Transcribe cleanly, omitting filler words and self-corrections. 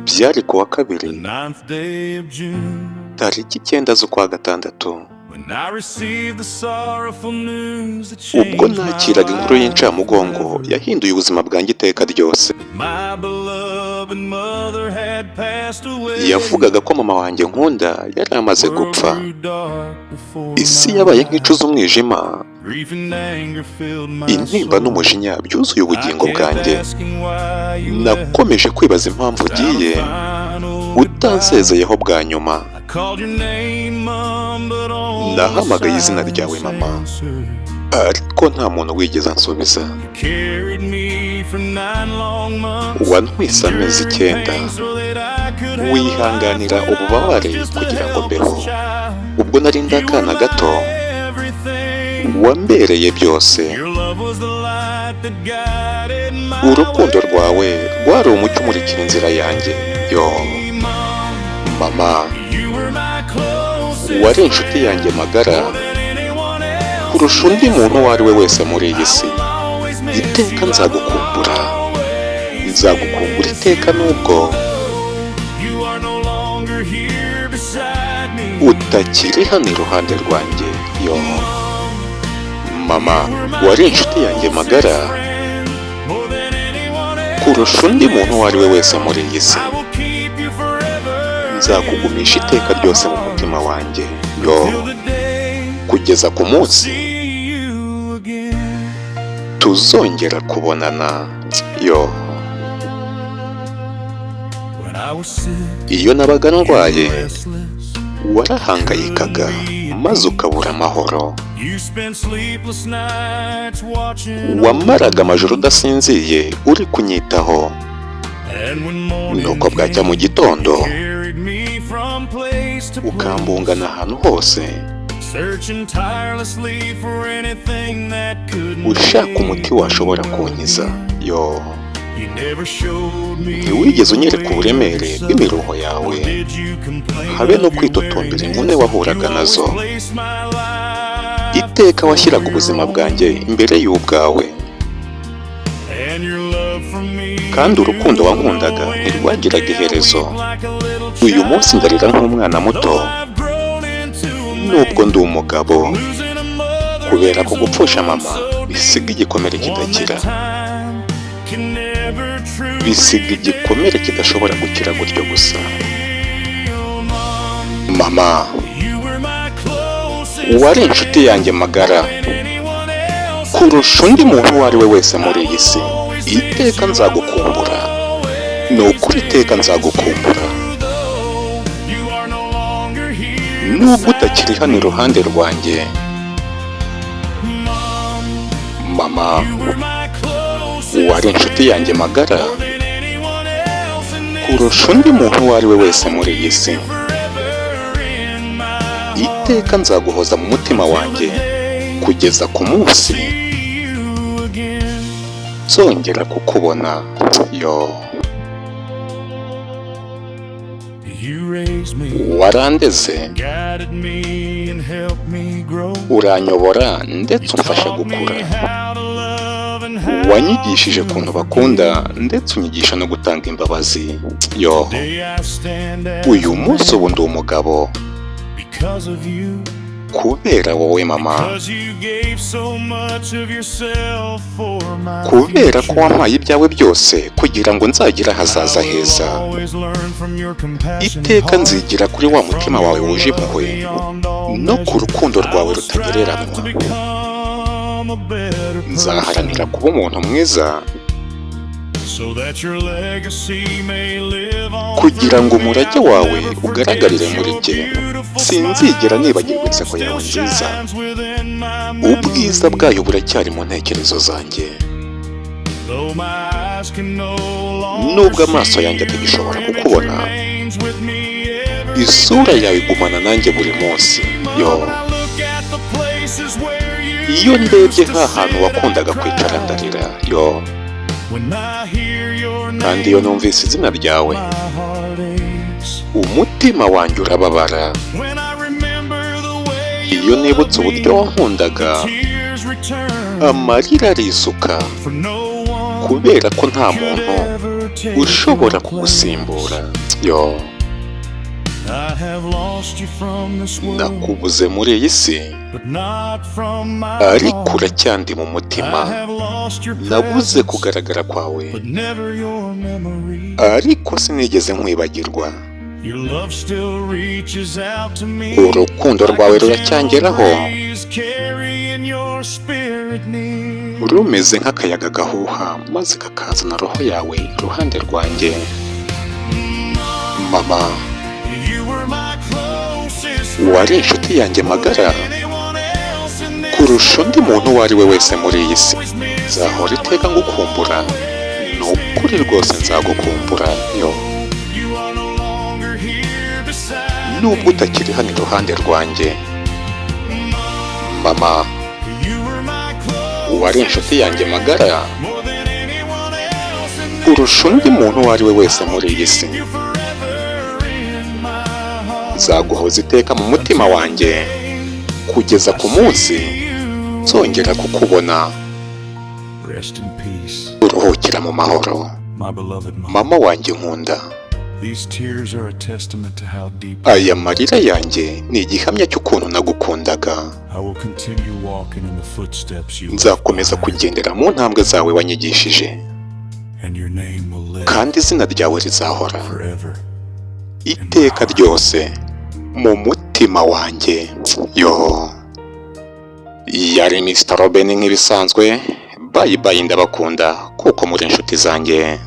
byari ku wa kabiri tariki 9 z'ukwa gatandatu ubwo nakiraga inkuru y'incamugongo yahinduye ubuzima bwanjye iteka ryose. Yavugaga ko mama wanjye nkunda yari amaze gupfa. Isi yabaye nk'icuza umwijima, intimba n'umujinya byuzuye ubugingo bwanjye. Nakomeje kwibaza impamvu ugiye utansezeyeho bwa nyuma. Nahamagaye izina ryawe mama, ariko nta muntu wigeze ansubiza. Wantwise amezi 9, wihanganira ububabare kugira ngo mbeho. Ubwo nari ndakana gato, wambereye byose. Urukundo rwawe rwari umucyo umurikira inzira yanjye. Yo mama, wari inshuti yanjye magara kurusha undi muntu uwo ari we wese muri iyi si. Iteka nzagukumbura iteka, nubwo utakiri hano iruhande rwanjye. Yo mama, wari inshuti yanjye magara kurusha undi muntu uwo ari we wese muri iyi si. Nzakugumisha iteka ryose mu mutima wanjye. Yo kugeza ku munsi tuzongera kubonana. Yo iyo nabaga ndwaye warahangayikaga maze ukabura amahoro. Wamaraga amajoro udasinziye uri kunyitaho, nuko bwacya mu gitondo ukambungana ahantu hose ushaka umuti washobora kunkiza. Yo ntiwigeze unyereka uburemere bw'imiruho yawe, habe no kwitotombera imvune wahuraga nazo. Iteka washyiraga ubuzima bwanjye imbere y'ubwawe, kandi urukundo wankundaga ntirwagiraga iherezo. Uyu munsi ndarira nk'umwana muto nubwo ndi umugabo, kubera ko gupfusha mama bisiga igikomere kidakira, bisiga igikomere kidashobora gukira gutyo gusa. Mama, wari inshuti yanjye magara kurusha undi muntu uwo ari we wese muri iyi si. Iteka nzagukumbura, ni ukuri iteka nzagukumbura. Nubwo utakiri hano iruhande rwanjye mama, wari inshuti yanjye magara kurusha undi muntu uwo ari we wese muri iyi si. Iteka nzaguhoza mu mutima wanjye kugeza ku munsi nzongera kukubona. Yo warandeze, uranyobora ndetse umfasha gukura. Wanyigishije ukuntu bakunda ndetse unyigisha no gutanga imbabazi. Yo uyu munsi ubu ndi umugabo kubera wowe mama, kubera ko wampaye ibyawe byose kugira ngo nzagire ahazaza heza. Iteka nzigira kuri wa mutima wawe wuje impuhwe no ku rukundo rwawe rutagereranywa. Nzaharanira kuba umuntu mwiza kugira ngo umurage wawe ugaragarire muri jye. Sinzigera nibagirwa inseko yawe nziza, ubwiza bwayo buracyari mu ntekerezo zanjye. Nubwo amaso yanjye atagishobora kukubona, isura yawe igumana nanjye buri munsi. Yo iyo ndebye nk'ahantu wakundaga kwicara ndarira. Yo kandi iyo numvise izina ryawe umutima wanjye urababara. Iyo nibutse uburyo wankundaga amarira arisuka, kubera ko nta muntu ushobora kumusimbura. Yo, nakubuze muri iyi si, ariko uracyandi mu mutima. Nabuze kugaragara kwawe, ariko sinigeze nkwibagirwa. Urukundo rwawe ruracyangeraho, rumeze nk'akayaga gahuha maze kakazana roho yawe iruhande rwanjye. Mama, wari inshuti yanjye magara kurusha undi muntu uwo ari we wese muri iyi si. Nzahora iteka ngukumbura, ni ukuri rwose nzagukumbura. Yo, nubwo utakiri hano iruhande rwanjye. Mama, wari inshuti yanjye magara kurusha undi muntu uwo ari we wese muri iyi si. Nzaguhoza iteka mu mutima wanjye kugeza ku munsi nzongera kukubona. Uruhukira mu mahoro, mama wanjye nkunda. Aya marira yanjye ni igihamya cy'ukuntu nagukundaga. Nzakomeza kugendera mu ntambwe zawe wanyigishije, kandi izina ryawe rizahora iteka ryose mu mutima wanjye. Yo, yari Mr. Roben nk'ibisanzwe. Bye bye, ndabakunda kuko muri inshuti zanjye.